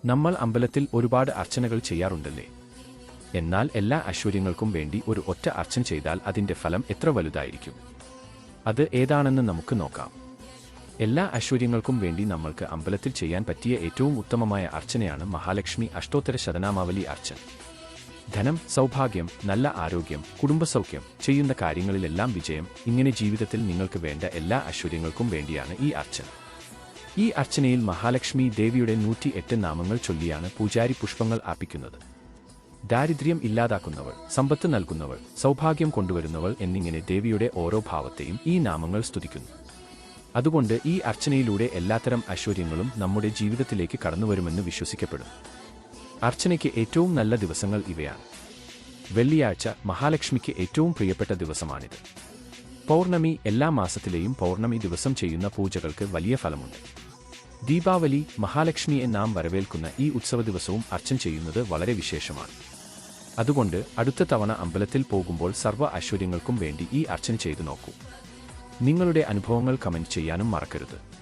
നമ്മൾ അമ്പലത്തിൽ ഒരുപാട് അർച്ചനകൾ ചെയ്യാറുണ്ടല്ലേ? എന്നാൽ എല്ലാ ഐശ്വര്യങ്ങൾക്കും വേണ്ടി ഒരു ഒറ്റ അർച്ചന ചെയ്താൽ അതിന്റെ ഫലം എത്ര വലുതായിരിക്കും? അത് ഏതാണെന്ന് നമുക്ക് നോക്കാം. എല്ലാ ഐശ്വര്യങ്ങൾക്കും വേണ്ടി നമ്മൾക്ക് അമ്പലത്തിൽ ചെയ്യാൻ പറ്റിയ ഏറ്റവും ഉത്തമമായ അർച്ചനയാണ് മഹാലക്ഷ്മി അഷ്ടോത്തര ശതനാമാവലി അർച്ചന. ധനം, സൗഭാഗ്യം, നല്ല ആരോഗ്യം, കുടുംബസൗഖ്യം, ചെയ്യുന്ന കാര്യങ്ങളിലെല്ലാം വിജയം, ഇങ്ങനെ ജീവിതത്തിൽ നിങ്ങൾക്ക് വേണ്ട എല്ലാ ഐശ്വര്യങ്ങൾക്കും വേണ്ടിയാണ് ഈ അർച്ചന. ഈ അർച്ചനയിൽ മഹാലക്ഷ്മി ദേവിയുടെ 108 നാമങ്ങൾ ചൊല്ലിയാണ് പൂജാരി പുഷ്പങ്ങൾ അർപ്പിക്കുന്നത്. ദാരിദ്ര്യം ഇല്ലാതാക്കുന്നവൾ, സമ്പത്ത് നൽകുന്നവൾ, സൗഭാഗ്യം കൊണ്ടുവരുന്നവൾ എന്നിങ്ങനെ ദേവിയുടെ ഓരോ ഭാവത്തെയും ഈ നാമങ്ങൾ സ്തുതിക്കുന്നു. അതുകൊണ്ട് ഈ അർച്ചനയിലൂടെ എല്ലാത്തരം ഐശ്വര്യങ്ങളും നമ്മുടെ ജീവിതത്തിലേക്ക് കടന്നുവരുമെന്ന് വിശ്വസിക്കപ്പെടുന്നു. അർച്ചനയ്ക്ക് ഏറ്റവും നല്ല ദിവസങ്ങൾ ഇവയാണ്. വെള്ളിയാഴ്ച മഹാലക്ഷ്മിക്ക് ഏറ്റവും പ്രിയപ്പെട്ട ദിവസമാണിത്. പൗർണമി, എല്ലാ മാസത്തിലെയും പൗർണമി ദിവസം ചെയ്യുന്ന പൂജകൾക്ക് വലിയ ഫലമുണ്ട്. ദീപാവലി, മഹാലക്ഷ്മിയെ നാം വരവേൽക്കുന്ന ഈ ഉത്സവ ദിവസവും അർച്ചന ചെയ്യുന്നത് വളരെ വിശേഷമാണ്. അതുകൊണ്ട് അടുത്ത തവണ അമ്പലത്തിൽ പോകുമ്പോൾ സർവ്വ ഐശ്വര്യങ്ങൾക്കും വേണ്ടി ഈ അർച്ചന ചെയ്തു നോക്കൂ. നിങ്ങളുടെ അനുഭവങ്ങൾ കമന്റ് ചെയ്യാനും മറക്കരുത്.